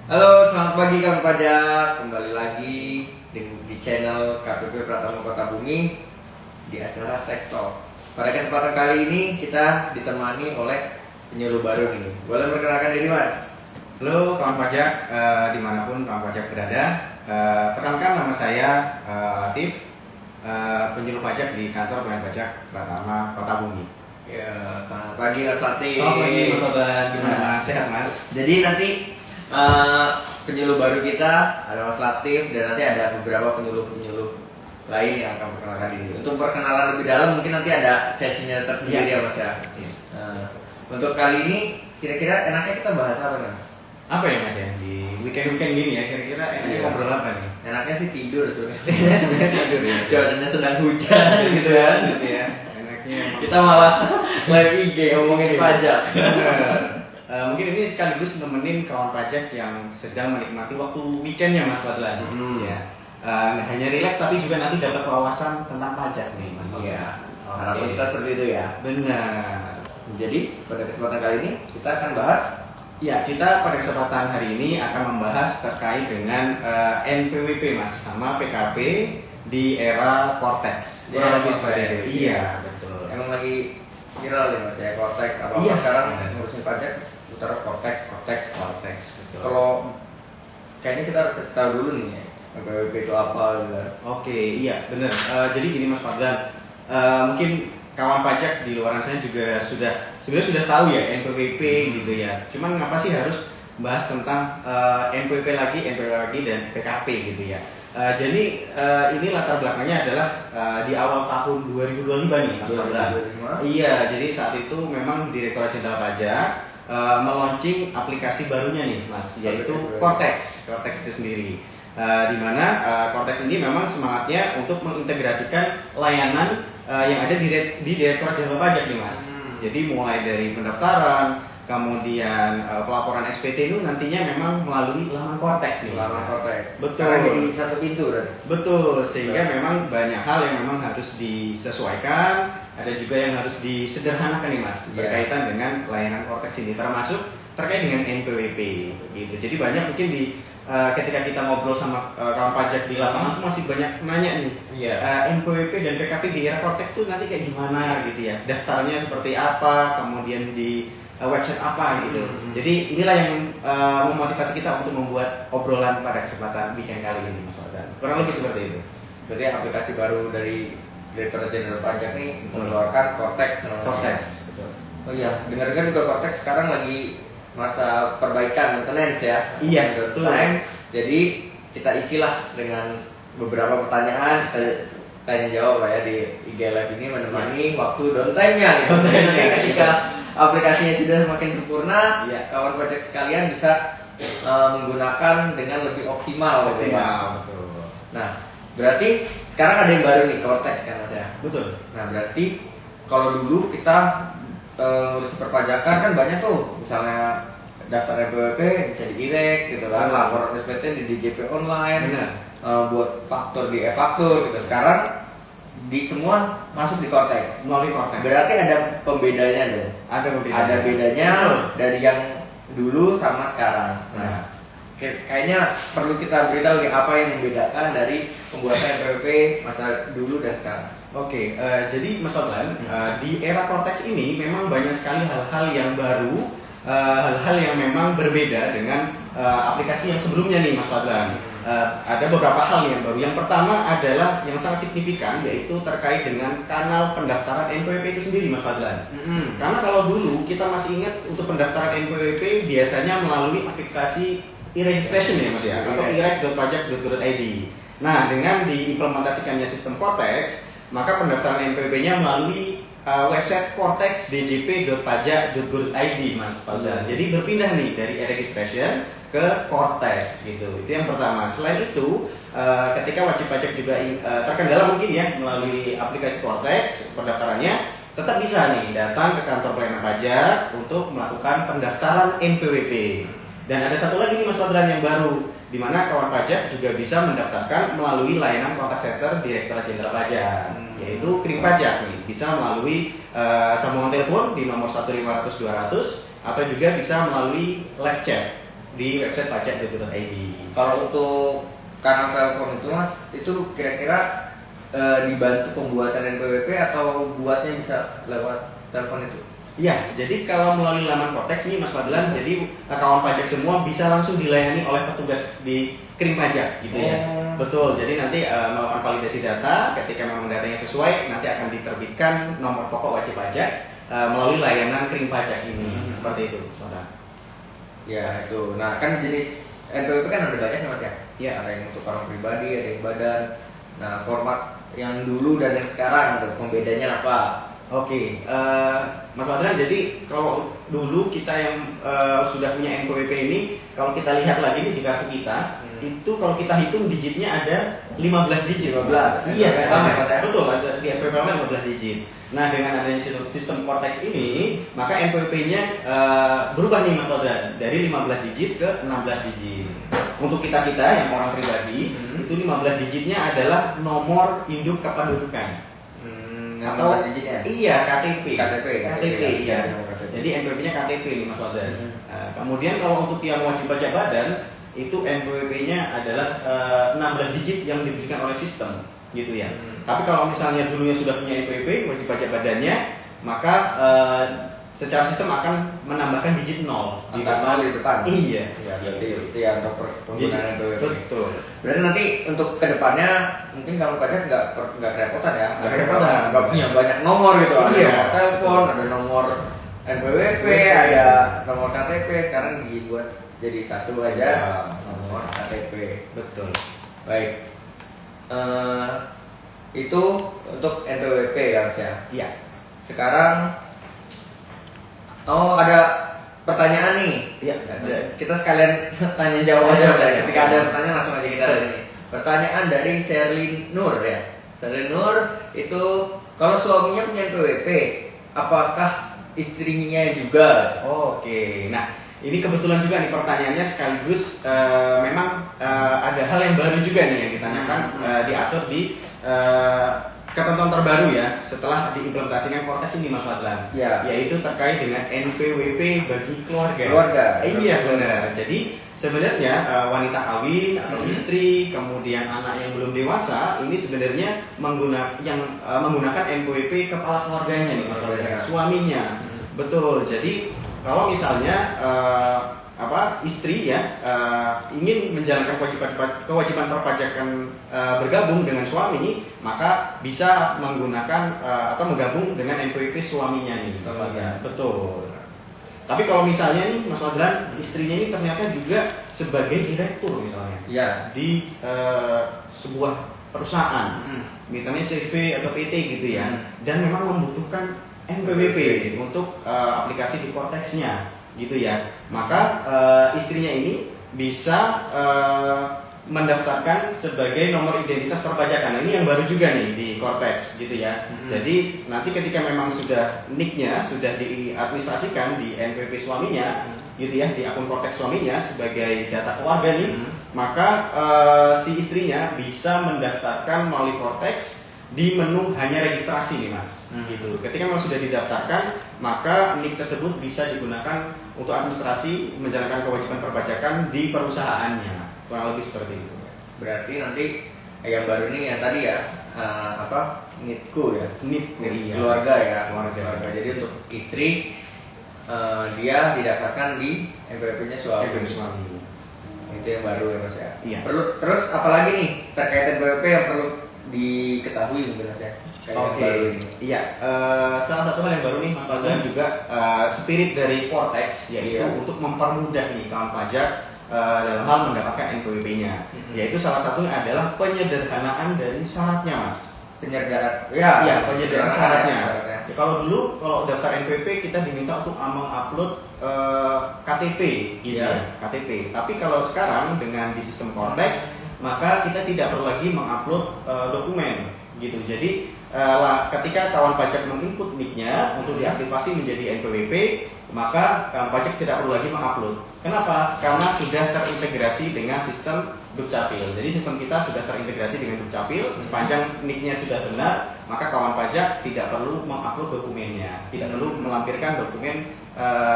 Halo, selamat pagi kawan pajak. Kembali lagi di channel KPP Pratama Kota Bumi di acara Tech Talk. Pada kesempatan kali ini kita ditemani oleh penyuluh baru nih. Boleh perkenalkan diri, Mas? Halo kawan pajak, dimanapun kawan pajak berada. Perkenalkan nama saya Latif, penyuluh pajak di kantor pelayanan pajak Pratama Kota Bumi. Ya, selamat pagi Mas Latif. Selamat pagi Mas Sobat, gimana Mas? Sehat Mas? Jadi nanti penyuluh baru kita ada Mas Latif dan nanti ada beberapa penyuluh-penyuluh lain yang akan perkenalkan diri. Untuk perkenalan lebih dalam mungkin nanti ada sesinya tersendiri ya Mas ya. Untuk kali ini kira-kira enaknya kita bahas apa Mas? Apa ya Mas ya, di weekend-weekend gini ya, kira-kira enaknya ngobrol apa nih? Enaknya sih tidur sebenarnya. Sebenarnya tidur ya. Cuacanya sedang hujan gitu kan. Gitu ya, enaknya Kita malah live IG ngomongin pajak. Mungkin ini sekaligus nemenin kawan pajak yang sedang menikmati waktu weekendnya Mas Fadlan. Ya. Nggak hanya rileks tapi juga nanti dapat wawasan tentang pajak nih Mas Fadlan. Iya. Harapan kita seperti itu ya. Benar. Jadi pada kesempatan kali ini kita akan bahas. Ya, kita pada kesempatan hari ini akan membahas terkait dengan NPWP Mas sama PKP di era Cortex. Di era Lebih Cortex. seperti itu. Iya, betul. Emang lagi viral ya Mas ya Cortex apa Iya. sekarang ngurusin pajak putar Cortex. Cortex, betul. Kalau kayaknya kita harus kasih tahu dulu nih ya NPWP itu apa gitu. Oke, iya benar. Jadi gini Mas Fadlan, mungkin kawan pajak di luar sana juga sebenarnya sudah tahu ya NPWP gitu ya. Cuman ngapa sih harus bahas tentang NPWP lagi dan PKP gitu ya. Jadi ini latar belakangnya adalah di awal tahun 2025 nih Mas Fadlan. 2025? Iya, jadi saat itu memang Direktorat Jenderal Pajak meluncing aplikasi barunya nih Mas, yaitu Cortex itu sendiri. Di mana Cortex ini memang semangatnya untuk mengintegrasikan layanan yang ada di Direktorat Jenderal Pajak nih Mas. Jadi mulai dari pendaftaran, kemudian pelaporan SPT itu nantinya memang melalui laman Cortex nih. Laman Mas. Cortex. Betul. Sekarang jadi satu pintu kan? Betul, sehingga memang banyak hal yang memang harus disesuaikan, ada juga yang harus disederhanakan nih Mas, berkaitan dengan layanan Cortex ini, termasuk terkait dengan NPWP gitu. Jadi banyak mungkin ketika kita ngobrol sama kawan pajak di lapangan tuh masih banyak nanya nih, NPWP dan PKP di era Cortex tuh nanti kayak gimana gitu ya, daftarnya seperti apa, kemudian di website apa gitu. Jadi inilah yang memotivasi kita untuk membuat obrolan pada kesempatan weekend kali ini Mas Wadan. Kurang lebih seperti itu. Berarti aplikasi baru dari Direktorat Jenderal Pajak nih mengeluarkan Cortex namanya. Cortex, betul. Oh iya, dengar-dengar juga Cortex sekarang lagi masa perbaikan maintenance ya. Iya, betul. Jadi kita isilah dengan beberapa pertanyaan, kita tanya jawab lah ya di IG Live ini menemani waktu downtime-nya gitu. Nanti ketika aplikasinya sudah semakin sempurna, kawan pajak sekalian bisa menggunakan dengan lebih optimal. Gitu ya. Betul. Nah, berarti sekarang ada yang baru nih Cortex kan Mas ya? Betul. Nah, berarti kalau dulu kita ngurus perpajakan kan banyak tuh, misalnya daftar NPWP bisa di-direct gitu kan, laporan SPT di DJP online, buat faktur di e-faktur gitu. Sekarang di semua masuk di Cortex. Melalui Cortex. Berarti ada pembedanya dong. Ada pembedanya. Ada bedanya dari yang dulu sama sekarang. Nah, kayaknya perlu kita beritahu nih apa yang membedakan dari pembuatan NPWP masa dulu dan sekarang. Oke, jadi Mas Fadlan, di era Cortex ini memang banyak sekali hal-hal yang baru, hal-hal yang memang berbeda dengan aplikasi yang sebelumnya nih Mas Fadlan. Ada beberapa hal yang baru. Yang pertama adalah yang sangat signifikan, yaitu terkait dengan kanal pendaftaran NPWP itu sendiri Mas Fadlan. Karena kalau dulu kita masih ingat untuk pendaftaran NPWP biasanya melalui aplikasi e-registration ya Mas ya, atau irek.pajak.go.id. Nah, dengan diimplementasikannya sistem Cortex, maka pendaftaran NPWP-nya melalui website cortexdjp.pajak.go.id Mas Fadlan. Jadi berpindah nih dari e-registration ke Cortex gitu. Itu yang pertama. Selain itu, ketika wajib pajak juga terkendala mungkin ya melalui aplikasi Cortex pendaftarannya, tetap bisa nih datang ke kantor pelayanan pajak untuk melakukan pendaftaran NPWP. Dan ada satu lagi nih Mas Fadlan yang baru, di mana kawan pajak juga bisa mendaftarkan melalui layanan kontak center Direktorat Jenderal Pajak, yaitu Kering Pajak nih, bisa melalui sambungan telepon di nomor 1500 200 atau juga bisa melalui live chat di website pajak.go.id. Kalau untuk kanal telepon itu Mas, itu kira-kira dibantu pembuatan NPWP atau buatnya bisa lewat telepon itu? Iya, jadi kalau melalui laman Kortex nih Mas Fadlan, jadi kawan pajak semua bisa langsung dilayani oleh petugas di Krim Pajak gitu ya. Betul, jadi nanti melakukan validasi data, ketika memang datanya sesuai, nanti akan diterbitkan nomor pokok wajib pajak melalui layanan Krim Pajak ini. Seperti itu, Saudara. Ya itu. Nah kan jenis NPWP kan ada banyak ya Mas ya? Iya. Ada yang untuk orang pribadi, ada yang badan. Nah format yang dulu dan yang sekarang tuh pembedanya apa? Oke, Mas Fadlan, jadi kalau dulu kita yang sudah punya NPWP ini, kalau kita lihat lagi nih di kartu kita, itu kalau kita hitung digitnya ada 15 digit. 15? Iya, Lama ya, Mas, ya? betul, ada di NPWP lama 15 digit. Nah, dengan adanya sistem Kortex ini, maka NPWP-nya berubah nih Mas Fadlan, dari 15 digit ke 16 digit. Untuk kita-kita yang orang pribadi, itu 15 digitnya adalah nomor induk kependudukan. Atau iya KTP. KTP ya. Jadi NPWP-nya KTP nih Mas Fadlan. Kemudian kalau untuk yang wajib pajak badan itu NPWP-nya adalah 16 digit yang diberikan oleh sistem gitu ya. Tapi kalau misalnya dulunya sudah punya NPWP wajib pajak badannya, maka secara sistem akan menambahkan digit 0 di depan. Iya. Ya, berarti itu ya untuk penggunaan NPWP. Betul. Berarti nanti untuk kedepannya mungkin kalau pajak nggak kerepotan ya, nggak punya banyak nomor gitu. Ada Iya. nomor telepon, ada nomor NPWP, ada nomor KTP. Sekarang dibuat jadi satu aja nomor KTP. Betul. Baik. Itu untuk NPWP ya Mas ya. Iya. Sekarang ada pertanyaan nih. Iya. Kita sekalian tanya jawab aja Mas ya. Ketika ada pertanyaan langsung aja kita ini. Pertanyaan dari Sherlyn Nur ya. Sherlyn Nur itu kalau suaminya punya NPWP, apakah istrinya juga? Oke. Nah, ini kebetulan juga nih pertanyaannya sekaligus memang ada hal yang baru juga nih yang ditanyakan diatur di ketentuan terbaru ya setelah diimplementasikan Kortex ini Mas Fadlan. Ya. Yaitu terkait dengan NPWP bagi keluarga. Iya benar. Jadi sebenarnya wanita kawin atau istri kemudian anak yang belum dewasa ini sebenarnya menggunakan NPWP kepala keluarganya nih Mas Fadlan. Suaminya. Betul. Jadi kalau misalnya istri ya ingin menjalankan kewajiban perpajakan bergabung dengan suami, maka bisa menggunakan atau menggabung dengan NPWP suaminya nih. Betul. Tapi kalau misalnya nih Mas Fadlan, istrinya ini ternyata juga sebagai direktur misalnya di sebuah perusahaan, misalnya CV atau PT gitu ya, dan memang membutuhkan NPWP untuk aplikasi di Kortex-nya gitu ya, maka istrinya ini bisa mendaftarkan sebagai nomor identitas perpajakan. Ini yang baru juga nih di Kortex gitu ya. Jadi nanti ketika memang sudah NIK-nya sudah diadministrasikan di NPWP suaminya gitu ya, di akun Kortex suaminya sebagai data keluarga nih, maka si istrinya bisa mendaftarkan melalui Kortex di menu hanya registrasi nih Mas. Gitu. Ketika memang sudah didaftarkan, maka NIK tersebut bisa digunakan untuk administrasi menjalankan kewajiban perpajakan di perusahaannya. Kurang lebih seperti itu. Berarti nanti yang baru ini yang tadi ya NITku ya. NIK Keluarga ya. Keluarga. Jadi untuk istri dia didaftarkan di NPWP-nya suami. Itu yang baru ya Mas ya. Iya. Terus apalagi nih terkait NPWP yang perlu diketahui mungkin Mas ya. Oke. Iya. Salah satu hal yang baru nih Mas Fadlan juga spirit dari Kortex yaitu untuk mempermudah nih kawan pajak dalam hal mendapatkan NPWP-nya. Yaitu salah satunya adalah penyederhanaan dari syaratnya Mas. Penyederhanaan syaratnya. Ya, kalau dulu kalau daftar NPWP kita diminta untuk mengupload KTP gitu ya. KTP. Tapi kalau sekarang dengan di sistem Kortex maka kita tidak perlu lagi mengupload dokumen gitu. Jadi ketika kawan pajak menginput NIK-nya untuk diaktifasi menjadi NPWP, maka kawan pajak tidak perlu lagi mengupload. Kenapa? Karena sudah terintegrasi dengan sistem Dukcapil. Jadi sistem kita sudah terintegrasi dengan Dukcapil. Sepanjang nicknya sudah benar, maka kawan pajak tidak perlu mengupload dokumennya, tidak perlu melampirkan dokumen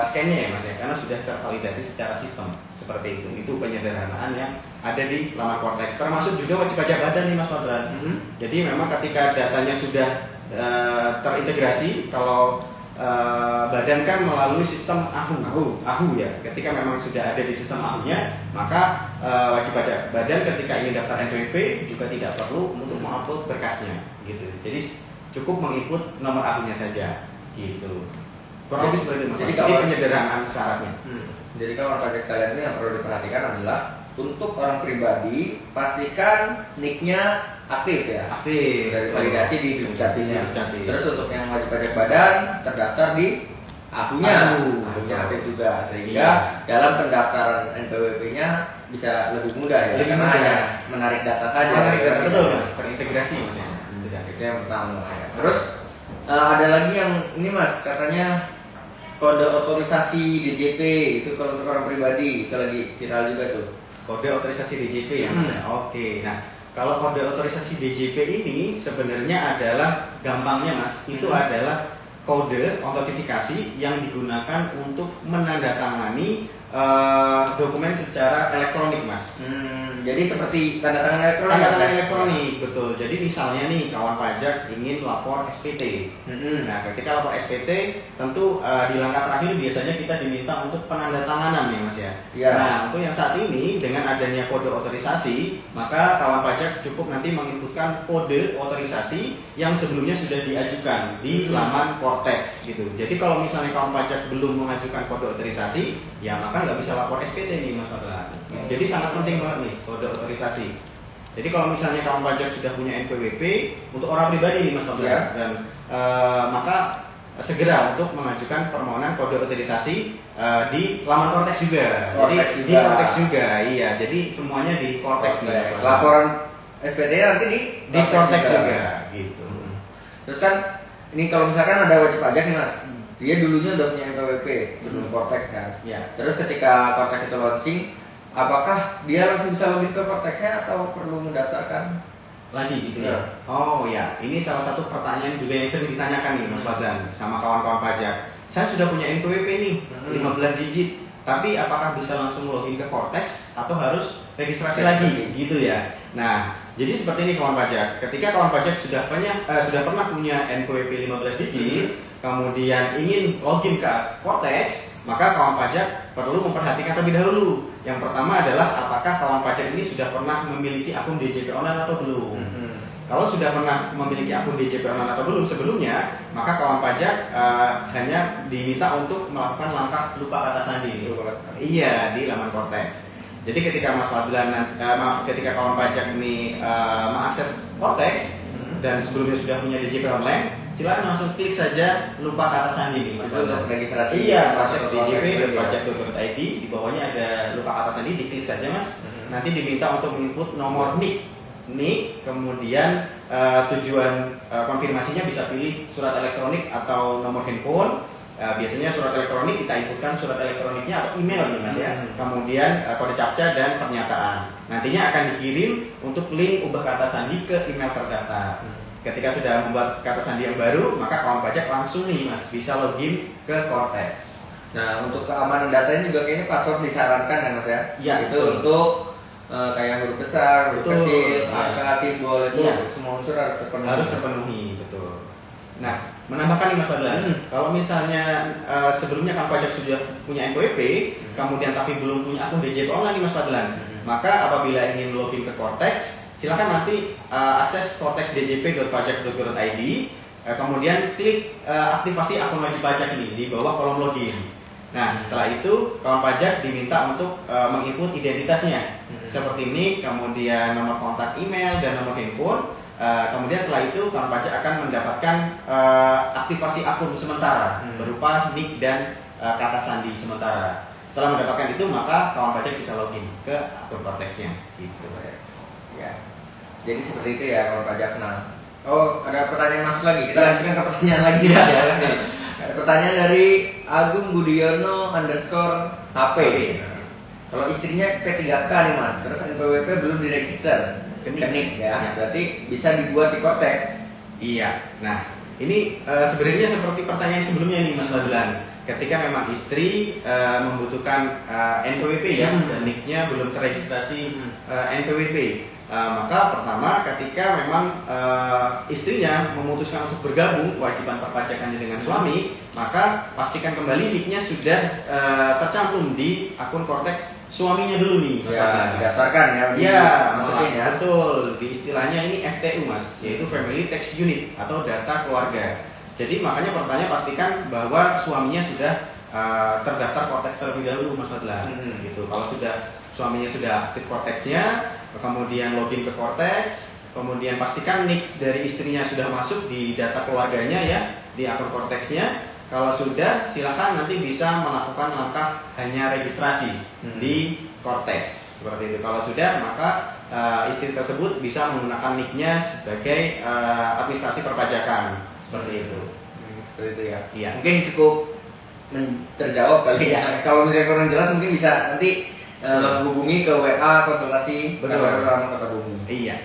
scan-nya ya Mas ya, karena sudah tervalidasi secara sistem. Seperti itu. Itu penyederhanaan yang ada di laman Cortex. Termasuk juga wajib pajak badan nih Mas Fadlan. Jadi memang ketika datanya sudah terintegrasi, kalau badan kan melalui sistem AHU ya. Ketika memang sudah ada di sistem AHU-nya, maka wajib pajak badan ketika ingin daftar NPWP juga tidak perlu untuk mengupload berkasnya, gitu. Jadi cukup menginput nomor AHU-nya saja, gitu. Kurang lebih seperti itu. Jadi penyederhanaan syaratnya. Jadi kawan pajak sekalian ini yang perlu diperhatikan adalah untuk orang pribadi pastikan nicknya aktif ya. Aktif. Dari validasi di Dukcapilnya. Dukcapil. Terus untuk yang wajib pajak badan terdaftar di AHU-nya. AHU-nya aktif juga sehingga dalam pendaftaran NPWP-nya bisa lebih mudah ya. Lebih karena mudah. hanya menarik data saja. Menarik data, betul Mas. Terintegrasi Mas ya. Sudah, itu yang pertama ya. Terus ada lagi yang ini Mas katanya kode otorisasi DJP itu kalau untuk orang pribadi itu lagi viral juga tuh. Kode otorisasi DJP ya Mas. Oke. Nah, kalau kode otorisasi DJP ini sebenarnya adalah gampangnya Mas, itu adalah kode autentifikasi yang digunakan untuk menandatangani dokumen secara elektronik Mas. Jadi seperti tanda tangan elektronik. Tanda tangan elektronik, betul. Jadi misalnya nih kawan pajak ingin lapor SPT. Nah, ketika lapor SPT, tentu di langkah terakhir biasanya kita diminta untuk penandatanganan ya Mas ya. Ya. Nah, untuk yang saat ini dengan adanya kode otorisasi, maka kawan pajak cukup nanti menginputkan kode otorisasi yang sebelumnya sudah diajukan di laman Cortex gitu. Jadi kalau misalnya kawan pajak belum mengajukan kode otorisasi, ya maka nggak bisa lapor SPT nih Mas Fadlan. Jadi sangat penting banget nih kode otorisasi. Jadi kalau misalnya kawan pajak sudah punya NPWP untuk orang pribadi nih Mas Fadlan, dan maka segera untuk mengajukan permohonan kode otorisasi di laman Cortex juga. Di Cortex juga, iya. Jadi semuanya di Cortex nih. Mas Fadlan. Laporan SPT nanti di Cortex juga, gitu. Terus kan ini kalau misalkan ada wajib pajak nih Mas, dia dulunya udah punya NPWP sebelum Cortex kan. Ya. Terus ketika Cortex itu launching, apakah dia langsung bisa login ke Cortex-nya atau perlu mendaftarkan lagi gitu ya? Oh ya, ini salah satu pertanyaan juga yang sering ditanyakan nih Mas Fadlan sama kawan-kawan pajak. Saya sudah punya NPWP nih, 15 digit, tapi apakah bisa langsung login ke Cortex atau harus registrasi lagi gitu ya? Nah, jadi seperti ini kawan pajak. Ketika kawan pajak sudah pernah punya NPWP 15 digit, kemudian ingin login ke Cortex, maka kawan pajak perlu memperhatikan terlebih dahulu. Yang pertama adalah apakah kawan pajak ini sudah pernah memiliki akun DJP online atau belum. Kalau sudah pernah memiliki akun DJP online atau belum sebelumnya, maka kawan pajak hanya diminta untuk melakukan langkah lupa kata sandi. Iya, di laman Cortex. Jadi ketika Mas Fadlan, ketika kawan pajak ini mengakses Cortex dan sebelumnya sudah punya DJP online, silakan langsung klik saja lupa kata sandi nih Mas Fadlan. Registrasi. Iya, proses djp.pajak.id, di bawahnya ada lupa kata sandi, diklik saja Mas. Nanti diminta untuk menginput nomor NIK, kemudian tujuan konfirmasinya bisa pilih surat elektronik atau nomor handphone. Biasanya surat elektronik kita inputkan surat elektroniknya atau email nih Mas ya. Kemudian kode captcha dan pernyataan. Nantinya akan dikirim untuk link ubah kata sandi ke email terdaftar. Ketika sudah membuat kata sandi yang baru, maka kawan pajak langsung nih Mas bisa login ke Cortex. Nah, untuk keamanan datanya juga kayaknya password disarankan kan Mas ya? Iya, itu betul. untuk kayak huruf besar, huruf Betul, kecil, ya. angka, simbol itu semua unsur harus terpenuhi. Harus terpenuhi, betul. Nah, menambahkan nih Mas Fadlan, kalau misalnya sebelumnya kawan pajak sudah punya NPWP, kemudian tapi belum punya akun DJP online nih Mas Fadlan, maka apabila ingin login ke Cortex, silakan nanti akses cortexdjp.pajak.go.id, kemudian klik aktivasi akun wajib pajak ini di bawah kolom login. Nah, setelah itu kawan pajak diminta untuk menginput identitasnya seperti ini, kemudian nomor kontak email dan nomor handphone. Kemudian setelah itu kawan pajak akan mendapatkan aktivasi akun sementara berupa nick dan kata sandi sementara. Setelah mendapatkan itu, maka kawan pajak bisa login ke akun Cortex-nya. Gitu. Ya. Jadi seperti itu ya kawan pajak. Nah, Oh, ada pertanyaan masuk lagi. Kita lanjutkan ke pertanyaan lagi Mas ya. Ada pertanyaan dari Agung Budiono _HP. Kalau istrinya P3K nih Mas, terus NPWP belum diregister. Kenik ya. Berarti bisa dibuat di Cortex. Iya. Nah, ini sebenarnya seperti pertanyaan sebelumnya nih Mas Fadlan. Ketika memang istri membutuhkan NPWP ya, dan NIK-nya belum terregistrasi NPWP, maka pertama ketika memang istrinya memutuskan untuk bergabung kewajiban perpajakannya dengan suami, maka pastikan kembali NIK-nya sudah tercantum di akun Cortex suaminya dulu nih. Ya, didaftarkan ya. Iya, maksudnya ya. betul. Di istilahnya ini FTU Mas, yaitu Family Tax Unit atau data keluarga. Jadi makanya pertanyaan pastikan bahwa suaminya sudah terdaftar Cortex terlebih dahulu Mas Fadlan. Gitu. Kalau sudah suaminya sudah aktif Cortex-nya, kemudian login ke Cortex, kemudian pastikan NIK dari istrinya sudah masuk di data keluarganya ya, di akun Cortex-nya. Kalau sudah, silakan nanti bisa melakukan langkah hanya registrasi di Cortex. Seperti itu. Kalau sudah, maka istri tersebut bisa menggunakan NIK-nya sebagai administrasi perpajakan. Seperti itu. Seperti itu ya. Iya. Mungkin cukup terjawab kali ya. Kalau misalnya kurang jelas mungkin bisa nanti menghubungi ke WA konsultasi bersama Kota Bumi. Iya.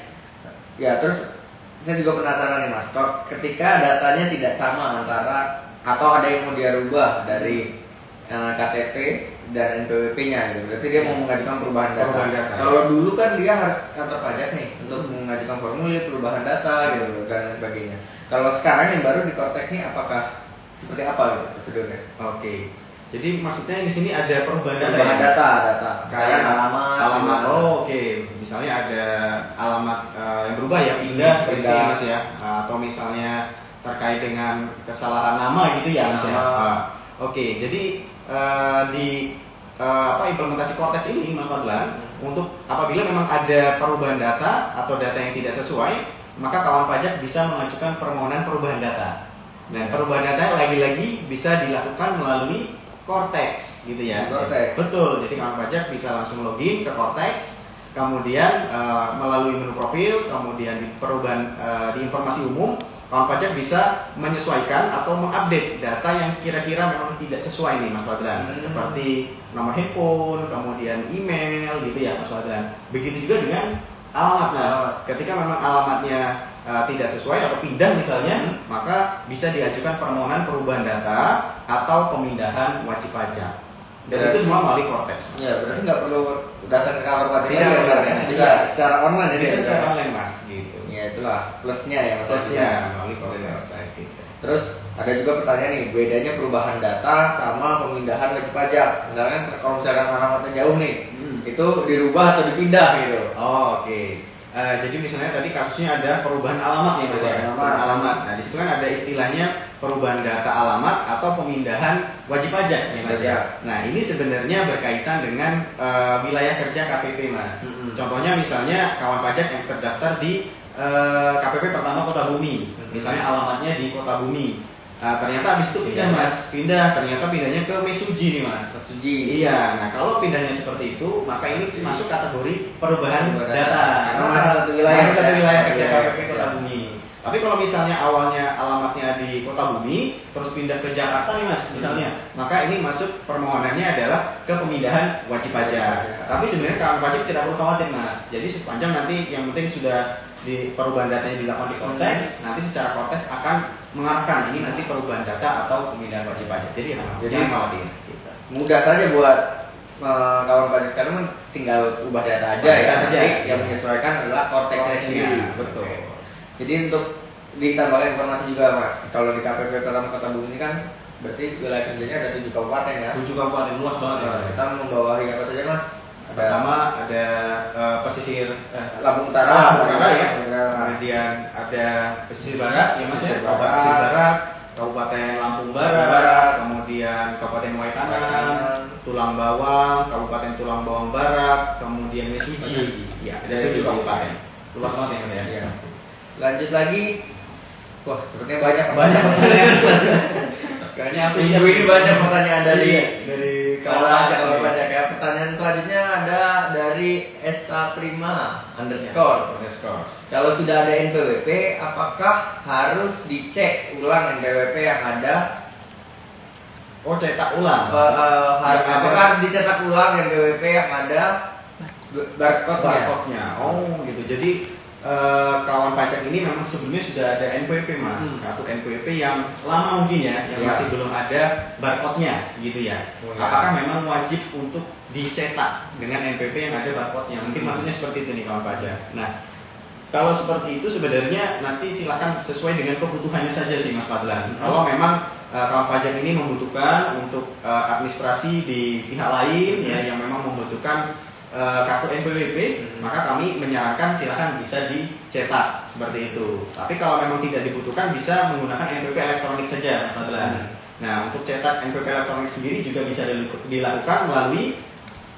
Ya, terus saya juga penasaran nih Mas, kok ketika datanya tidak sama antara atau ada yang mau dia rubah dari KTP dan NPWP-nya gitu. Berarti dia mau mengajukan perubahan data. Kalau dulu kan dia harus kantor pajak nih untuk mengajukan formulir perubahan data gitu dan sebagainya. Kalau sekarang yang baru di Cortex ini apakah seperti apa gitu prosedurnya? Oke. Jadi maksudnya di sini ada perubahan data. Perubahan data. Kayak alamat. Oh, Oke. Misalnya ada alamat yang berubah ya, pindah seperti itu Mas ya. Atau misalnya terkait dengan kesalahan nama gitu ya Mas ya. Oke. Jadi di implementasi Cortex ini Mas Fadlan, untuk apabila memang ada perubahan data atau data yang tidak sesuai, maka kawan pajak bisa mengajukan permohonan perubahan data. Dan perubahan data lagi-lagi bisa dilakukan melalui Cortex gitu ya. Cortex. Betul. Jadi kawan pajak bisa langsung login ke Cortex, kemudian melalui menu profil, kemudian di perubahan di informasi umum, kawan pajak bisa menyesuaikan atau mengupdate data yang kira-kira memang tidak sesuai nih Mas Fadlan. Seperti nomor handphone, kemudian email gitu ya Mas Fadlan. Begitu juga dengan alamat Mas. Ketika memang alamatnya tidak sesuai atau pindah misalnya, maka bisa diajukan permohonan perubahan data atau pemindahan wajib pajak. Dan itu semua melalui Cortex. Ya, berarti nggak perlu datang ke kantor pajak Tidak lagi perlu. ya, bisa secara online ya. Bisa secara online Mas gitu. Ya itulah plusnya ya Mas. Plusnya melalui Cortex. Terus ada juga pertanyaan nih, bedanya perubahan data sama pemindahan wajib pajak. Misalkan kalau misalkan alamatnya jauh nih, itu dirubah atau dipindah gitu. Oh, oke. Jadi misalnya tadi kasusnya ada perubahan alamat ya Mas ya. Alamat. Nah, di situ kan ada istilahnya perubahan data alamat atau pemindahan wajib pajak ya Mas ya. Nah, ini sebenarnya berkaitan dengan wilayah kerja KPP Mas. Contohnya misalnya kawan pajak yang terdaftar di KPP pertama Kota Bumi. Misalnya alamatnya di Kota Bumi. Nah, ternyata habis itu pindah Mas, ternyata pindahnya ke Mesuji nih Mas. Mesuji. Iya, nah kalau pindahnya seperti itu, maka ini masuk kategori perubahan data. Karena masih satu wilayah kerja KPP Kota Bumi. Tapi kalau misalnya awalnya alamatnya di Kota Bumi, terus pindah ke Jakarta nih Mas, misalnya, maka ini masuk permohonannya adalah ke pemindahan wajib pajak. Tapi sebenarnya kawan pajak tidak perlu khawatir Mas. Jadi sepanjang nanti yang penting sudah di perubahan datanya dilakukan di Cortex, nanti secara Cortex akan mengarahkan ini nanti perubahan data atau pemindahan wajib pajak. Jadi jangan khawatir. Mudah saja buat kawan pajak sekarang tinggal ubah data aja ya. Nanti yang menyesuaikan adalah Cortex-nya sendiri. Betul. Jadi untuk ditambahkan informasi juga Mas, kalau di KPP pertama Kota Bumi ini kan berarti wilayah kerjanya ada 7 kabupaten ya. 7 kabupaten luas banget ya. Kita membawahi apa saja Mas? Pertama ada pesisir Lampung Utara, ya. Kemudian ada pesisir barat ya Mas ya. Pesisir barat, Kabupaten Lampung Barat, kemudian Kabupaten Waikanan, Tulang Bawang, Kabupaten Tulang Bawang Barat, kemudian Mesuji. Ya, ada 7 kabupaten. Luas banget ya Mas ya. Lanjut lagi. Wah, sepertinya banyak pertanyaan. Kayaknya minggu ini banyak pertanyaan dari kawan pajak ya. Pertanyaan selanjutnya ada dari Esta Prima underscore. Kalau sudah ada NPWP, apakah harus dicek ulang NPWP yang ada? Oh, cetak ulang. Apakah harus dicetak ulang NPWP yang ada barcode-nya? Oh, gitu. Jadi kawan pajak ini memang sebelumnya sudah ada NPWP mas, kartu NPWP yang lama mungkin ya, yang masih belum ada barcode-nya, gitu ya. Apakah memang wajib untuk dicetak dengan NPWP yang ada barcode-nya? Mungkin maksudnya seperti itu nih kawan pajak. Nah, kalau seperti itu sebenarnya nanti silakan sesuai dengan kebutuhannya saja sih Mas Fadlan. Kalau memang kawan pajak ini membutuhkan untuk administrasi di pihak lain ya yang memang membutuhkan kartu NPWP, maka kami menyarankan silakan bisa dicetak seperti itu. Tapi kalau memang tidak dibutuhkan bisa menggunakan NPWP elektronik saja Mas Fadlan. Nah, untuk cetak NPWP elektronik sendiri juga bisa dilakukan melalui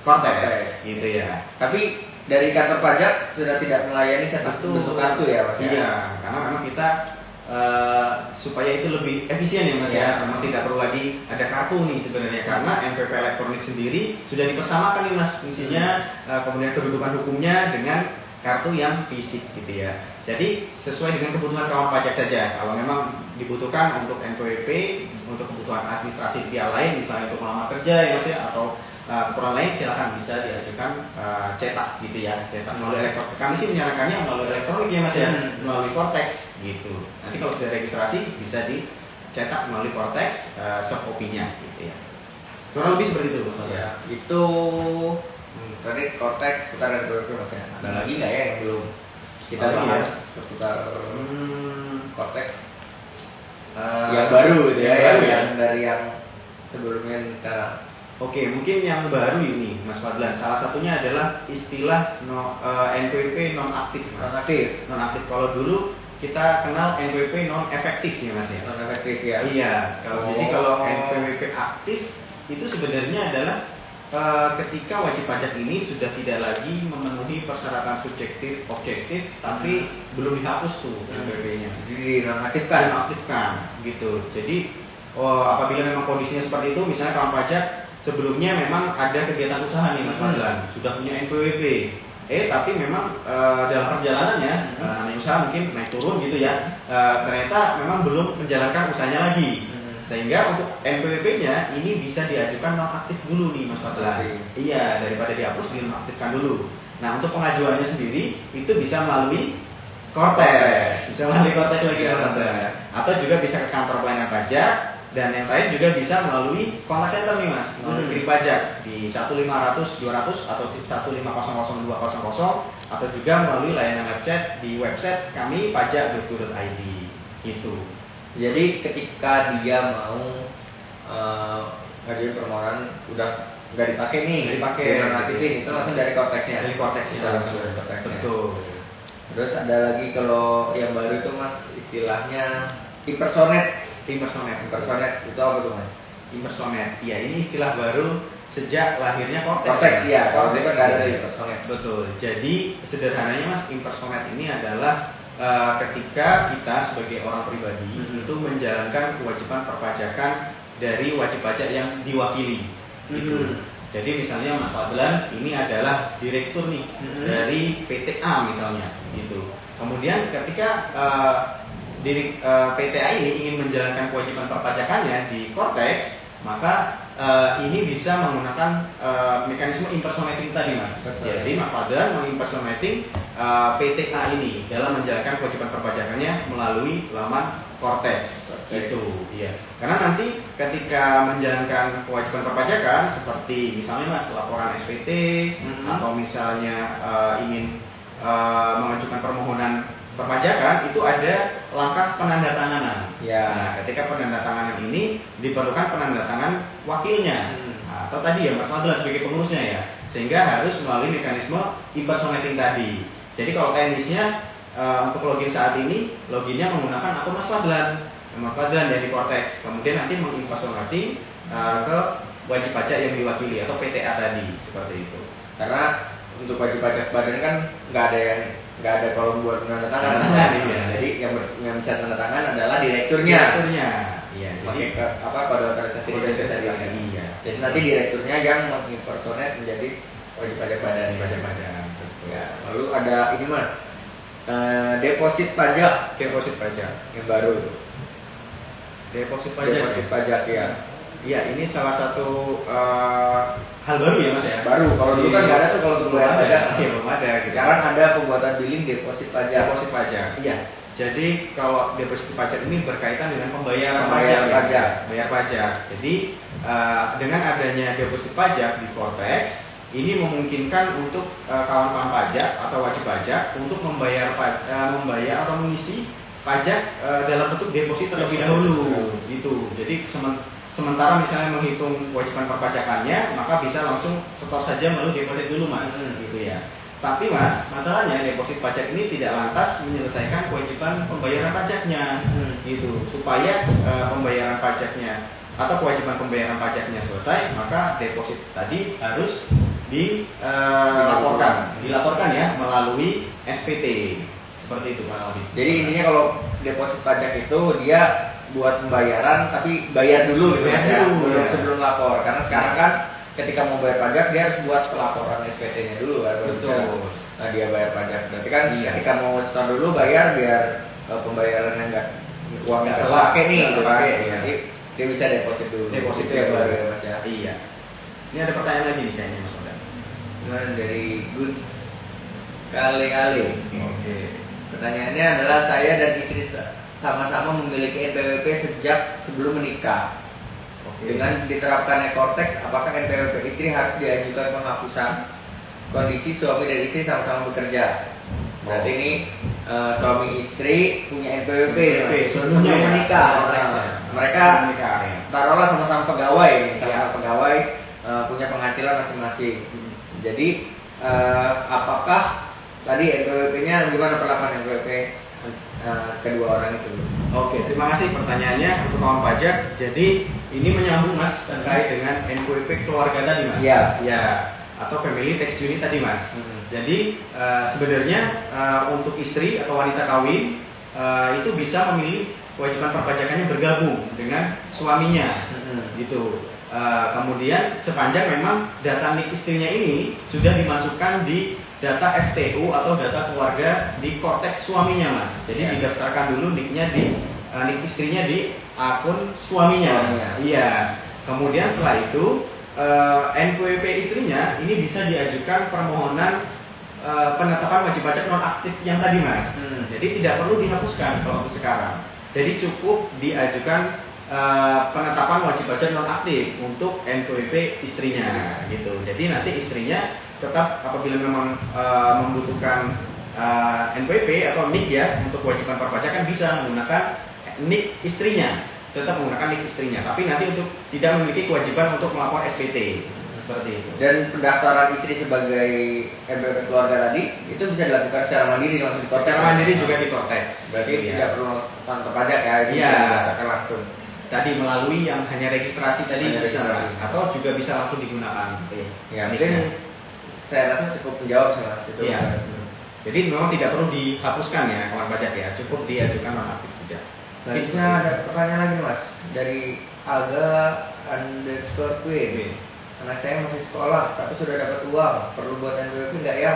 Cortex gitu ya. Tapi dari kantor pajak sudah tidak melayani cetak bentuk kartu ya Mas? Iya, karena memang kita supaya itu lebih efisien ya Mas ya. Memang tidak perlu lagi ada kartu nih sebenarnya, karena NPWP elektronik sendiri sudah dipersamakan nih Mas fungsinya, kemudian kedudukan hukumnya dengan kartu yang fisik gitu ya. Jadi sesuai dengan kebutuhan kawan pajak saja. Kalau memang dibutuhkan untuk NPWP untuk kebutuhan administrasi di pihak lain, misalnya untuk melamar kerja ya Mas ya, atau keperluan lain silakan bisa diajukan cetak gitu ya, cetak melalui elektronik. Kami sih menyarankannya melalui elektronik ya Mas ya, melalui Cortex gitu. Nanti kalau sudah registrasi bisa dicetak melalui Cortex soft copy-nya gitu ya. Kurang lebih seperti itu Mas. Ya, itu tadi Cortex putaran NPWP Mas ya. Ada lagi nggak ya yang belum kita bahas seputar Cortex? Yang baru gitu ya, yang dari yang sebelumnya sekarang. Oke, mungkin yang baru ini Mas Fadlan, salah satunya adalah istilah NPWP non aktif Mas. Non aktif. Kalau dulu kita kenal NPWP non efektif ya Mas ya. Non efektif ya. Iya. Jadi kalau NPWP aktif itu sebenarnya adalah ketika wajib pajak ini sudah tidak lagi memenuhi persyaratan subjektif objektif, tapi belum dihapus tuh NPWP-nya. Jadi Dinonaktifkan gitu. Jadi apabila memang kondisinya seperti itu, misalnya kawan pajak sebelumnya memang ada kegiatan usaha nih Mas Fadlan, sudah punya NPWP, tapi memang dalam perjalanannya namanya usaha mungkin naik turun gitu ya, ternyata memang belum menjalankan usahanya lagi, sehingga untuk NPWP-nya ini bisa diajukan nonaktif dulu nih Mas Fadlan. Iya, daripada dihapus dinonaktifkan dulu. Nah, untuk pengajuannya sendiri itu bisa melalui Cortex, lagi Mas, atau juga bisa ke kantor pelayanan pajak. Dan yang lain juga bisa melalui kontak center nih Mas, untuk kirim pajak di 15500 200 atau 1500200 atau juga melalui layanan live chat di website kami pajak.go.id gitu. Jadi ketika dia mau ngajuin permohonan udah nggak dipakai nih, nonaktifin itu langsung dari Cortex-nya. Dari Cortex-nya langsung. Betul. Terus ada lagi kalau yang baru itu Mas istilahnya impersonate itu apa tuh Mas? Impersonate, ya ini istilah baru sejak lahirnya Cortex. Kalau itu kan nggak ada impersonate. Betul. Jadi sederhananya Mas, impersonate ini adalah ketika kita sebagai orang pribadi itu menjalankan kewajiban perpajakan dari wajib pajak yang diwakili. Gitu. Jadi misalnya Mas Fadlan ini adalah direktur nih dari PTA misalnya, gitu. Kemudian ketika PTA ini ingin menjalankan kewajiban perpajakannya di Cortex, maka ini bisa menggunakan mekanisme impersonating tadi Mas. Jadi Mas Fadlan mengimpersonating PTA ini dalam menjalankan kewajiban perpajakannya melalui laman Cortex. Itu, iya. Karena nanti ketika menjalankan kewajiban perpajakan seperti misalnya Mas laporan SPT atau misalnya ingin mengajukan permohonan perpajakan, itu ada langkah penandatanganan. Nah, ketika penandatanganan ini diperlukan penandatangan wakilnya, atau tadi ya Mas Fadlan sebagai pengurusnya ya, sehingga harus melalui mekanisme impersonating tadi. Jadi kalau teknisnya untuk login saat ini, loginnya menggunakan akun Mas Fadlan dari Cortex, kemudian nanti mengimpersonating ke wajib pajak yang diwakili atau PTA tadi, seperti itu. Karena untuk wajib pajak badan kan nggak ada kolom buat tanda tangan. Jadi yang bisa tanda tangan adalah direkturnya. Iya. Pakai kode organisasi direktur tadi. Iya. Jadi nanti direkturnya yang mengimpersonate menjadi wajib pajak badan. Pajak badan. Ya, lalu ada ini Mas, deposit pajak Deposit pajak. yang baru tuh. Deposit pajak. Deposit pajak ya. Iya, ini salah satu hal baru ya Mas ya. Baru, kalau dulu kan nggak ada tuh kalau untuk bayar pajak. Iya, belum ada gitu. Sekarang ada pembuatan billing deposit pajak. Deposit pajak. Iya. Jadi kalau deposit pajak ini berkaitan dengan pembayaran Pembayaran pajak. pajak. Bayar pajak. Jadi dengan adanya deposit pajak di Cortex, ini memungkinkan untuk kawan-kawan pajak atau wajib pajak untuk membayar atau mengisi pajak dalam bentuk deposit terlebih dahulu gitu. Jadi sementara misalnya menghitung kewajiban perpajakannya, maka bisa langsung setor saja melalui deposit dulu Mas, gitu ya. Tapi Mas, masalahnya deposit pajak ini tidak lantas menyelesaikan kewajiban pembayaran pajaknya, gitu. Supaya pembayaran pajaknya atau kewajiban pembayaran pajaknya selesai, maka deposit tadi harus dilaporkan ya melalui SPT, seperti itu Pak Aldi. Jadi intinya kalau deposit pajak itu dia buat pembayaran tapi bayar dulu gitu Mas ya, sebelum lapor. Karena sekarang kan ketika mau bayar pajak dia harus buat pelaporan SPT-nya dulu kan. Betul. Nah dia bayar pajak. Berarti kan ketika mau store dulu bayar biar pembayarannya uangnya nggak terpakai nih gitu kan. Jadi dia bisa deposit dulu. Deposit itu yang baru ya Mas ya. Iya. Ini ada pertanyaan lagi nih kayaknya Mas Oda. Gimana dari Guns kali-kali. Oke. Pertanyaannya adalah saya dan istri sama-sama memiliki NPWP sejak sebelum menikah. Dengan diterapkan Cortex, apakah NPWP istri harus diajukan penghapusan kondisi suami dan istri sama-sama bekerja? Berarti ini suami istri punya NPWP sebelum menikah. Mereka taruhlah sama-sama pegawai, sama-sama pegawai punya penghasilan masing-masing. Jadi apakah tadi NPWP-nya gimana perlakuan NPWP kedua orang itu? Oke, terima kasih pertanyaannya untuk kawan pajak. Jadi ini menyambung Mas terkait dengan NPWP keluarga tadi Mas. Iya. Ya, atau family tax unit tadi Mas. Jadi sebenarnya untuk istri atau wanita kawin itu bisa memilih kewajiban perpajakannya bergabung dengan suaminya, gitu. Kemudian sepanjang memang data NIK istrinya ini sudah dimasukkan di data FTU atau data keluarga di Cortex suaminya Mas. Jadi didaftarkan dulu NIK-nya di NIK istrinya di akun suaminya. Iya. Kemudian setelah itu NPWP istrinya ini bisa diajukan permohonan penetapan wajib pajak non aktif yang tadi Mas. Jadi tidak perlu dihapuskan kalau untuk sekarang. Jadi cukup diajukan penetapan wajib pajak non aktif untuk NPWP istrinya gitu. Jadi nanti istrinya tetap apabila memang membutuhkan NPWP atau NIK ya untuk kewajiban perpajakan bisa menggunakan NIK istrinya, tetap menggunakan NIK istrinya. Tapi nanti untuk tidak memiliki kewajiban untuk melapor SPT seperti itu. Dan pendaftaran istri sebagai NPWP keluarga tadi itu bisa dilakukan secara mandiri langsung di Cortex. Secara mandiri juga di Cortex. Berarti tidak perlu kantor pajak ya, bisa didaftarkan langsung. Tadi melalui yang hanya registrasi tadi hanya bisa registrasi. atau juga bisa langsung digunakan. Ya, mungkin saya rasa cukup menjawab sih Mas itu. Iya. Jadi memang tidak perlu dihapuskan ya kawan pajak ya, cukup diajukan nonaktif saja. Selanjutnya ada pertanyaan lagi Mas dari Aga_Queen. Anak saya masih sekolah tapi sudah dapat uang, perlu buat NPWP enggak ya?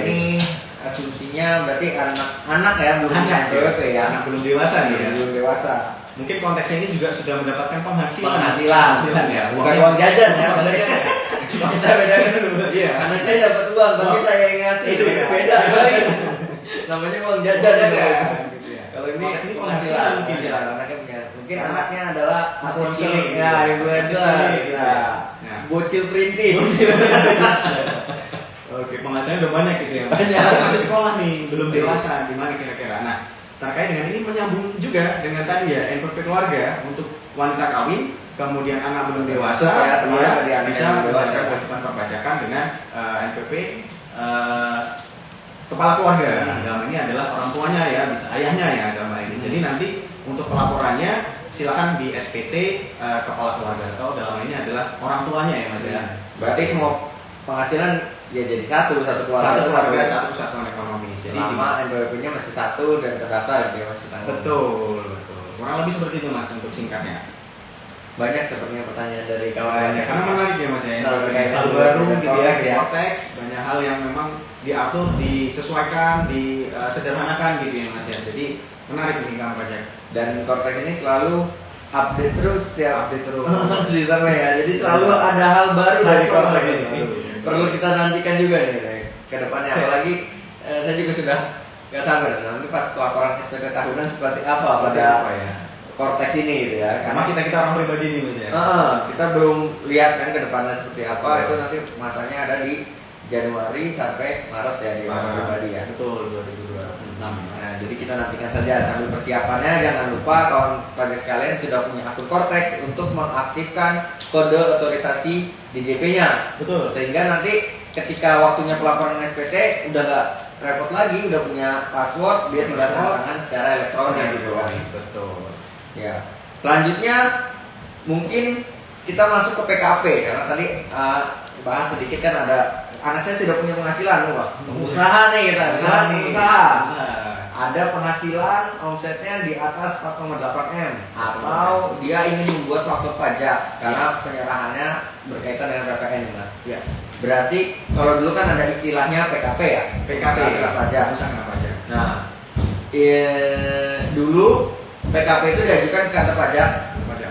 Ini asumsinya berarti anak ya, belum NPWP ya. Anak belum dewasa nih ya. Belum dewasa. Mungkin konteksnya ini juga sudah mendapatkan penghasilan. Penghasilan ya, bukan uang jajan ya. Kita bedakan dulu. Iya. Anak saya dapat uang tapi saya yang ngasih. Iya. Beda. Namanya uang jajan ya. Kalau ini penghasilan penghasilan mungkin ya. Anaknya punya. Mungkin anaknya adalah Influencer. ya, influencer. Nah. Bocil perintis. Oke, penghasilannya udah banyak gitu ya. Banyak. Masih sekolah nih, belum dewasa. Gimana kira-kira? Nah, terkait dengan ini menyambung juga dengan tadi ya NPWP keluarga untuk wanita kawin, kemudian anak belum dewasa, bisa membayar kewajiban perpajakan dengan NPWP kepala keluarga. Dalam ini adalah orang tuanya ya, bisa ayahnya ya dalam hal ini. Jadi nanti untuk pelaporannya silakan di SPT kepala keluarga atau dalam ini adalah orang tuanya ya Mas ya. Berarti semua penghasilan ya jadi satu keluarga, satu kesatuan ekonomi. Jadi selama NPWP-nya masih satu dan terdaftar gitu ya Mas. Betul. Kurang lebih seperti itu Mas untuk singkatnya. banyak sepertinya pertanyaan dari kawan Banyak, karena menarik ya Mas ya. Nah, berkaitan Hal dengan baru gitu ya, Cortex ya. Cortex, banyak hal yang memang diatur, disesuaikan, disederhanakan gitu ya Mas ya. Jadi menarik nih kawan pajak. Dan Cortex ini selalu update terus setiap Update terus. sistemnya ya. Jadi selalu ada hal baru dari Cortex ini. Baru. Perlu kita nantikan juga nih ke depannya. Apalagi saya juga sudah nggak sabar nanti pas laporan SPT tahunan seperti apa pada Apa ya? Cortex ini gitu ya. Karena kita orang pribadi nih Mas ya. Kita belum lihat kan ke depannya seperti apa. Itu nanti masanya ada di Januari sampai Maret ya di orang pribadi ya. Betul, 2026. Nah, jadi kita nantikan saja sambil persiapannya. Jangan lupa kawan pajak sekalian sudah punya akun Cortex untuk mengaktifkan kode otorisasi DJP-nya. Betul. Sehingga nanti ketika waktunya pelaporan SPT udah nggak repot lagi, udah punya password, dia tinggal tanda tangan secara elektronik gitu kan. Betul. Ya. Selanjutnya mungkin kita masuk ke PKP karena tadi bahas sedikit kan ada anak saya sudah punya penghasilan, wah, pengusaha nih kita, pengusaha. Ada penghasilan omsetnya di atas 4,8 M atau dia ingin membuat faktur pajak karena penyerahannya berkaitan dengan PPN Mas. Ya. Berarti kalau dulu kan ada istilahnya PKP ya, PKP pengusaha pajak. Pengusaha pajak. Nah, dulu PKP itu diajukan ke kantor pajak,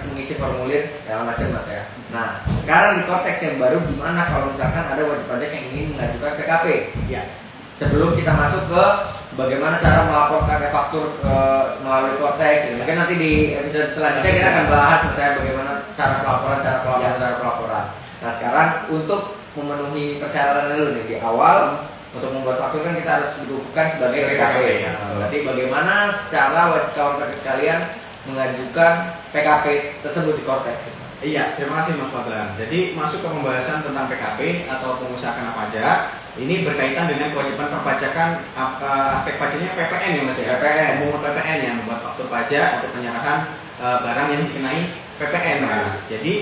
mengisi formulir segala macam Mas ya. Nah, sekarang di Cortex yang baru gimana kalau misalkan ada wajib pajak yang ingin mengajukan PKP? Ya. Sebelum kita masuk ke bagaimana cara melaporkan faktur melalui Cortex, mungkin nanti di episode selanjutnya kita akan bahas misalnya bagaimana cara pelaporan. Nah, sekarang untuk memenuhi persyaratan dulu nih di awal untuk membuat faktur kan kita harus dikukuhkan sebagai PKP. Berarti bagaimana cara kawan pajak sekalian mengajukan PKP tersebut di Cortex? Iya, terima kasih Mas Fadlan. Jadi masuk ke pembahasan tentang PKP atau pengusaha kena pajak. Ini berkaitan dengan kewajiban perpajakan aspek pajaknya PPN ya Mas ya. PPN. Pemungut PPN yang membuat faktur pajak untuk penyerahan barang yang dikenai PPN Mas. Jadi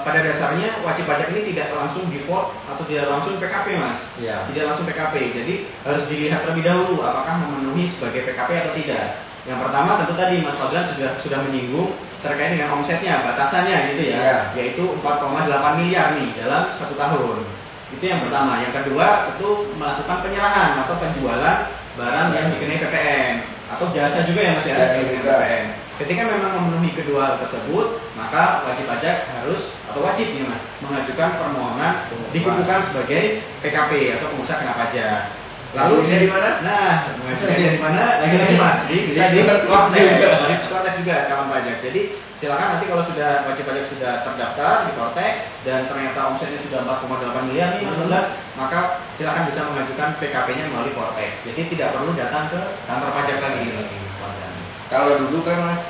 pada dasarnya wajib pajak ini tidak langsung default atau tidak langsung PKP Mas. Iya. Tidak langsung PKP. Jadi harus dilihat terlebih dahulu apakah memenuhi sebagai PKP atau tidak. Yang pertama tentu tadi Mas Fadlan sudah menyinggung terkait dengan omsetnya, batasannya gitu ya, Iya. yaitu 4,8 miliar nih dalam 1 tahun. Itu yang pertama. Yang kedua itu melakukan penyerahan atau penjualan barang yang dikenai PPN atau jasa juga ya Mas ya, Jasa dengan juga. PPN. Ketika memang memenuhi kedua hal tersebut, maka wajib pajak harus atau wajib nih Mas mengajukan permohonan dikukuhkan sebagai PKP atau pengusaha kena pajak. Lalu di mana? Nah, mengajukannya di mana? Lagi Mas, bisa di Cortex juga kawan pajak. Jadi silakan nanti kalau sudah wajib pajak sudah terdaftar di Cortex dan ternyata omsetnya sudah 4,8 miliar nih Mas Fadlan, maka silakan bisa mengajukan PKP-nya melalui Cortex. Jadi tidak perlu datang ke kantor pajak lagi Mas Fadlan. Kalau dulu kan Mas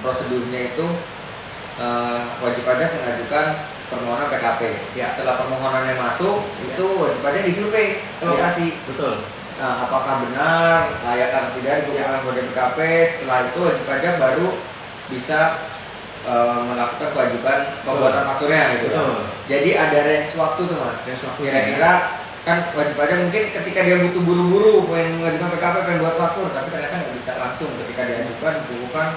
prosedurnya itu wajib pajak mengajukan permohonan PKP. Ya. Setelah permohonannya masuk, itu wajib pajak disurvei ke lokasi. Betul. Nah, apakah benar layak atau tidak digunakan kode PKP? Setelah itu wajib pajak baru bisa melakukan kewajiban pembuatan fakturnya gitu. Betul. Jadi ada range waktu tuh Mas. Range waktu. Kira-kira kan wajib pajak mungkin ketika dia butuh buru-buru pengen mengajukan PKP, pengen buat faktur, tapi ternyata nggak bisa langsung ketika diajukan bukan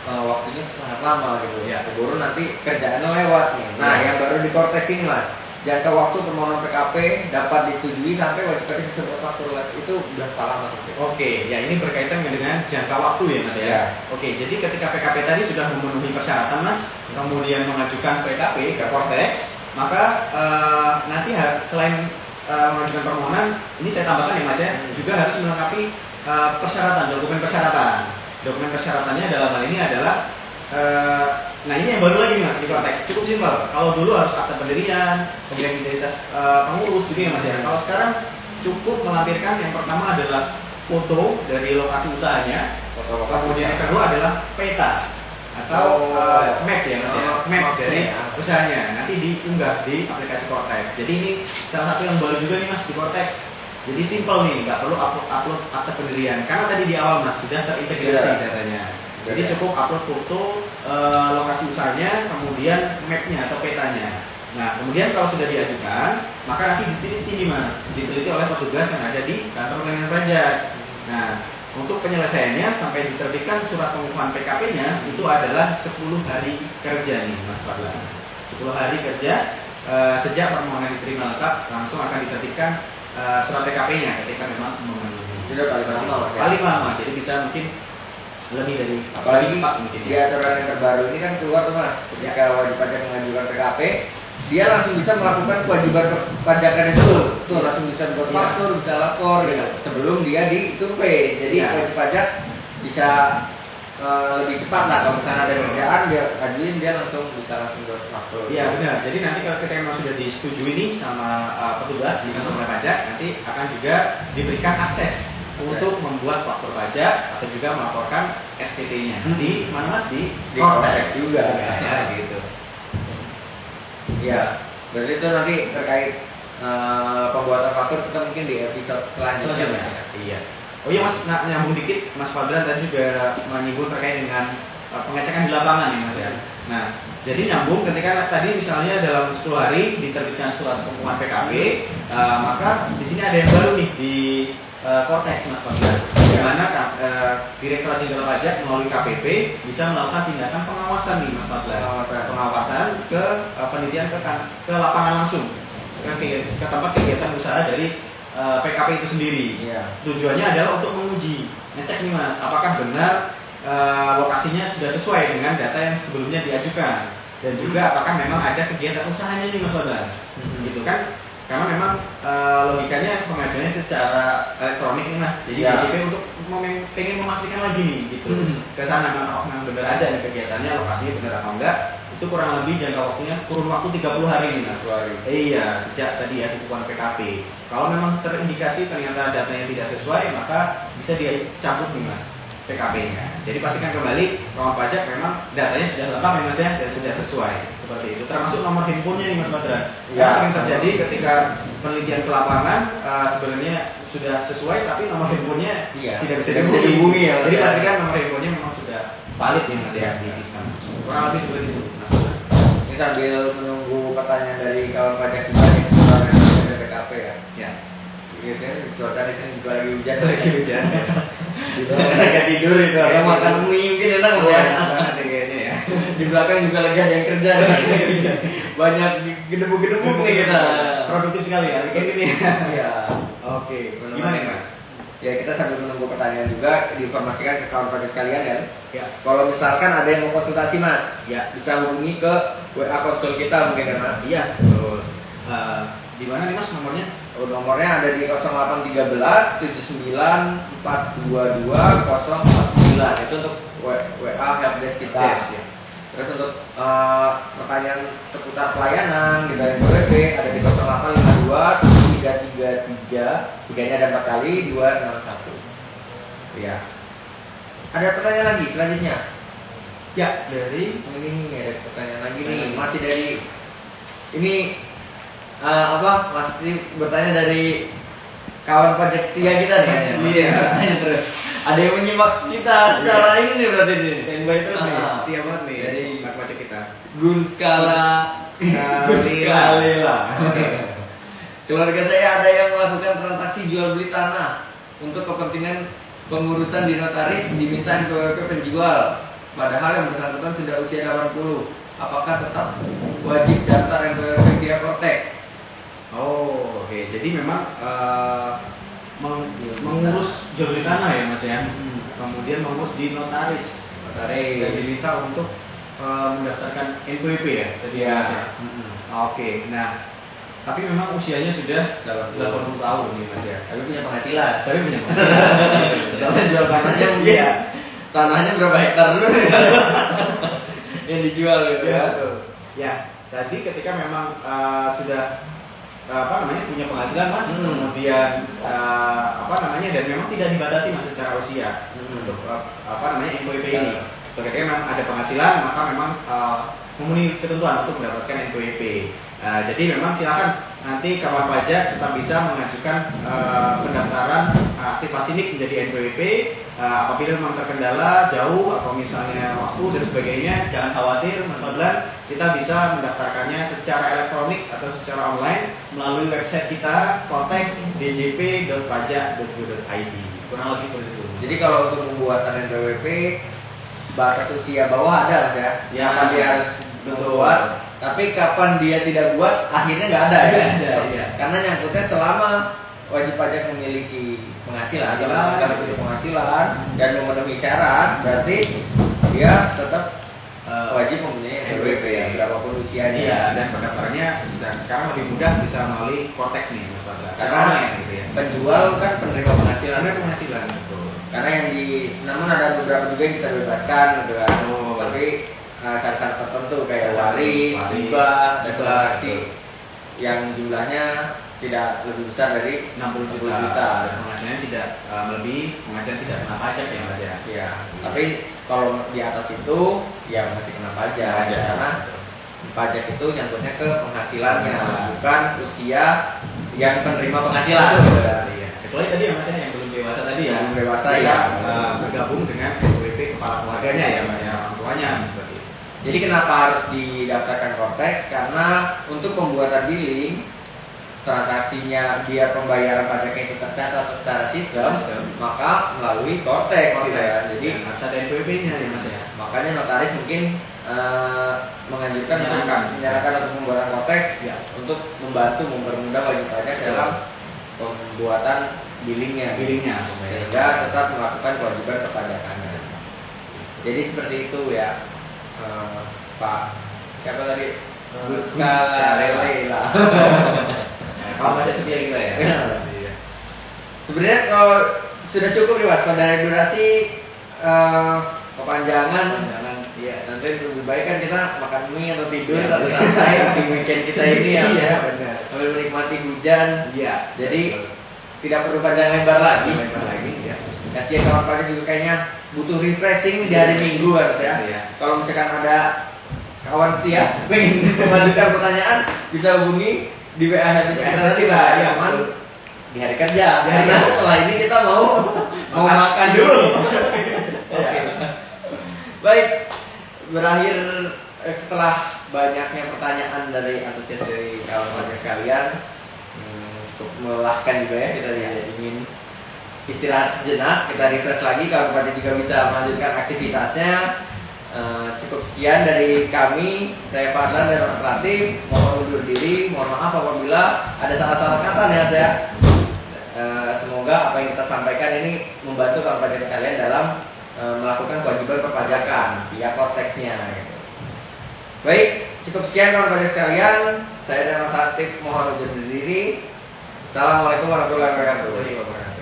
waktunya sangat lama gitu. Ya. Keburu nanti kerjaannya lewat nih. Nah, yang baru di Cortex ini Mas, jangka waktu permohonan PKP dapat disetujui sampai wajib pajak bisa buat faktur itu berapa lama? Oke, ya ini berkaitan dengan jangka waktu ya Mas ya. Ya. Oke, jadi ketika PKP tadi sudah memenuhi persyaratan Mas, kemudian mengajukan PKP ke Cortex, maka nanti selain mengajukan permohonan, ini saya tambahkan ya Mas ya, juga harus melengkapi persyaratan, dokumen persyaratan. Dokumen persyaratannya dalam hal ini adalah nah ini yang baru lagi nih Mas di Cortex, cukup simpel. Kalau dulu harus akta pendirian, kemudian identitas pengurus gitu ya Mas ya. Kalau sekarang cukup melampirkan yang pertama adalah foto dari lokasi usahanya, kemudian yang kedua adalah peta atau map ya Mas ya, map dari usahanya. Nanti diunggah di aplikasi Cortex. Jadi ini salah satu yang baru juga nih Mas di Cortex. Jadi simpel nih, nggak perlu upload akta pendirian karena tadi di awal Mas sudah terintegrasi datanya. Jadi cukup upload foto lokasi usahanya, kemudian mapnya atau petanya. Nah, kemudian kalau sudah diajukan, maka nanti diteliti nih Mas, diteliti oleh petugas yang ada di kantor pelayanan pajak. Nah, untuk penyelesaiannya sampai diterbitkan surat pengukuhan PKP-nya itu adalah 10 hari kerja nih Mas Fadlan. 10 hari kerja sejak permohonan diterima lengkap langsung akan diterbitkan surat PKP-nya ketika memang memenuhi. Sudah paling lama Mas ya. Paling lama, jadi bisa mungkin lebih dari apalagi cepat mungkin di aturan yang terbaru ini kan keluar tuh Mas, ketika wajib pajak mengajukan PKP, dia langsung bisa melakukan kewajiban pajakan itu tuh langsung bisa buat faktur, bisa lapor gitu, sebelum dia disurvei. Jadi wajib pajak bisa lebih cepat lah kalau misalnya ada kerjaan dia ajuin, dia bisa langsung buat faktur. Iya benar. Jadi nanti kalau kita memang sudah disetujui nih sama petugas di kantor pajak, nanti akan juga diberikan akses untuk membuat faktur pajak atau juga melaporkan SPT-nya di mana Mas di Kortex juga ya gitu. Iya, berarti itu nanti terkait pembuatan faktur kita mungkin di episode selanjutnya Mas. Iya. Oh iya Mas, nyambung dikit Mas Fadlan tadi juga menyinggung terkait dengan pengecekan di lapangan nih Mas ya. Nah, jadi nyambung ketika tadi misalnya dalam 10 hari diterbitkan surat pengukuhan PKP, maka di sini ada yang baru nih di Kortex Mas Fadlan, di mana Direktorat Jenderal Pajak melalui KPP bisa melakukan tindakan pengawasan nih Mas Fadlan. Pengawasan ke penelitian ke lapangan langsung, ke tempat kegiatan usaha dari PKP itu sendiri. Tujuannya adalah untuk menguji, ngecek nih Mas, apakah benar lokasinya sudah sesuai dengan data yang sebelumnya diajukan, dan juga apakah memang ada kegiatan usahanya nih Mas Fadlan. Gitu kan? Karena memang logikanya pengajuannya secara elektronik nih Mas. Jadi DJP untuk pengen memastikan lagi nih gitu. Kesana memang benar ada nih kegiatannya, lokasinya benar atau enggak. Itu kurang lebih jangka waktunya kurun waktu 30 hari nih Mas. Iya, sejak tadi ya pengukuhan PKP. Kalau memang terindikasi ternyata datanya tidak sesuai, maka bisa dicabut nih Mas PKP-nya. Jadi pastikan kembali kawan pajak memang datanya sudah lengkap ya Mas ya, dan sudah sesuai seperti itu. Termasuk nomor handphonenya nih Mas Badran. Ya, sering terjadi ketika penelitian ke lapangan sebenarnya sudah sesuai tapi nomor handphonenya tidak bisa dihubungi ya. Jadi pastikan nomor handphonenya memang sudah valid ya Mas ya di sistem. Kurang lebih seperti itu Mas Badran. Ini sambil menunggu pertanyaan dari kawan pajak juga nih seputar dari PKP ya. Ya. Gitu kan, cuaca di sini juga lagi hujan. Agak tidur itu. Ya, makan mie mungkin enak Mas ya. Kayaknya ya. Di belakang juga lagi ada yang kerja nih. Banyak gedebuk-gedebuk nih kita. Produktif sekali ya weekend ini. Iya. Oke. Gimana Mas? Ya kita sambil menunggu pertanyaan juga diinformasikan ke kawan pajak sekalian kan. Ya. Kalau misalkan ada yang mau konsultasi Mas, ya bisa hubungi ke WA konsul kita mungkin kan Mas. Iya. Betul. Di mana nih Mas nomornya? Nomornya ada di 0813 79 422 049. Itu untuk WA helpdesk kita. Ya. Terus untuk pertanyaan seputar pelayanan di dari BWP ada di 0852 333 3-nya ada 4 kali 261. Ya. Ada pertanyaan lagi selanjutnya? Ya, dari ini nih ada pertanyaan lagi nih, masih dari ini masih bertanya dari kawan pajak setia kita nih. Masih bertanya terus. Ada yang menyimak kita secara ini nih berarti nih. Standby terus nih, setia banget nih dari pajak kita. Gun skala lah. Keluarga saya ada yang melakukan transaksi jual beli tanah untuk kepentingan pengurusan di notaris, diminta NPWP penjual. Padahal yang bersangkutan sudah usia 80. Apakah tetap wajib daftar NPWP via Kortex? Oh, oke. Jadi memang mengurus jual beli tanah ya Mas ya. Kemudian mengurus di notaris. Dan diminta untuk mendaftarkan NPWP ya tadi ya Mas ya. Oke. Nah, tapi memang usianya sudah 80 tahun nih Mas ya. Tapi punya penghasilan. Soalnya jual tanahnya mungkin tanahnya berapa hektar dulu yang dijual gitu ya. Ya, tadi ketika memang sudah punya penghasilan Mas, kemudian dan memang tidak dibatasi Mas secara usia untuk NPWP ini. Ketika memang ada penghasilan maka memang memenuhi ketentuan untuk mendapatkan NPWP. Jadi memang silakan nanti kawan pajak tetap bisa mengajukan pendaftaran aktivasi NIK menjadi NPWP. Apabila memang terkendala jauh atau misalnya waktu dan sebagainya, jangan khawatir Mas Fadlan, kita bisa mendaftarkannya secara elektronik atau secara online melalui website kita konteks.djp.pajak.go.id. Kurang lebih seperti itu. Jadi kalau untuk pembuatan NPWP batas usia bawah ada Mas ya. Ya, Kapan dia harus membuat, tapi kapan dia tidak buat akhirnya nggak ada ya. Nggak ada, iya. Karena nyangkutnya selama wajib pajak memiliki penghasilan, Penghasilan. sekali punya penghasilan dan memenuhi syarat, berarti dia tetap wajib mempunyai NPWP ya, berapapun usianya. Iya, dan pendaftarannya sekarang lebih mudah bisa melalui Cortex nih Mas Fadlan. Karena gitu ya. penjual kan penerima penghasilan. Ada penghasilan betul. Karena yang namun ada beberapa juga yang kita bebaskan gitu kan. Oh. Tapi syarat-syarat tertentu kayak Syarat waris, waris, hibah, hibah, deklarasi betul. yang jumlahnya tidak lebih besar dari 60 juta. juta. Dan penghasilannya tidak melebihi penghasilan tidak kena pajak ya Mas ya. Iya. Tapi kalau di atas itu ya masih kena pajak. Pajak. Karena pajak itu nyangkutnya ke penghasilannya, Penghasilan. bukan usia yang penerima penghasilan. Iya. Kecuali tadi ya Mas ya yang belum dewasa tadi ya. Belum dewasa, bisa, ya. bergabung dengan NPWP kepala keluarganya ya Mas ya, orang tuanya seperti itu. Jadi kenapa harus didaftarkan Cortex? Karena untuk pembuatan billing transaksinya dia pembayaran pajaknya itu tercatat secara sistem, maka melalui Cortex, gitu ya. Jadi harus ada NPWP-nya ya Mas ya. makanya notaris mungkin menganjurkan Menyarankan. untuk pembuatan Cortex Ya. untuk membantu mempermudah wajib pajak dalam pembuatan billingnya, Billingnya sehingga tetap melakukan kewajiban perpajakannya. Jadi seperti itu ya, Pak. Siapa tadi? Lela. Kalau baca setia kita ya. Iya. Sebenarnya kalau sudah cukup nih Mas, kalau dari durasi kepanjangan, Iya. nanti lebih baik kan kita makan mie atau tidur atau santai di weekend kita ini ya. Iya, Ya. benar. Sambil menikmati hujan. Iya. Jadi tidak perlu panjang lebar lagi. Lebar lagi ya. Kasihan kawan pajak juga kayaknya butuh refreshing di hari Minggu harus ya. Iya. Kalau misalkan ada kawan setia pengen melanjutkan pertanyaan, bisa hubungi di WA habis kita nanti lah ya, teman di hari kerja. Di hari Karena kerja. setelah ini kita mau makan dulu. Oke. Baik, berakhir setelah banyaknya pertanyaan dari antusias dari kawan pajak sekalian, cukup melelahkan juga ya, kita ingin istirahat sejenak, kita refresh lagi, kawan pajak juga bisa melanjutkan aktivitasnya. Cukup sekian dari kami, saya Fadlan dan Mas Latif, mohon undur diri, mohon maaf apabila ada salah-salah kata nih ya saya. Semoga apa yang kita sampaikan ini membantu kawan pajak sekalian dalam melakukan kewajiban perpajakan via Cortex-nya gitu. Baik, cukup sekian kawan pajak sekalian, saya dan Mas Latif mohon undur diri. Assalamualaikum warahmatullahi wabarakatuh.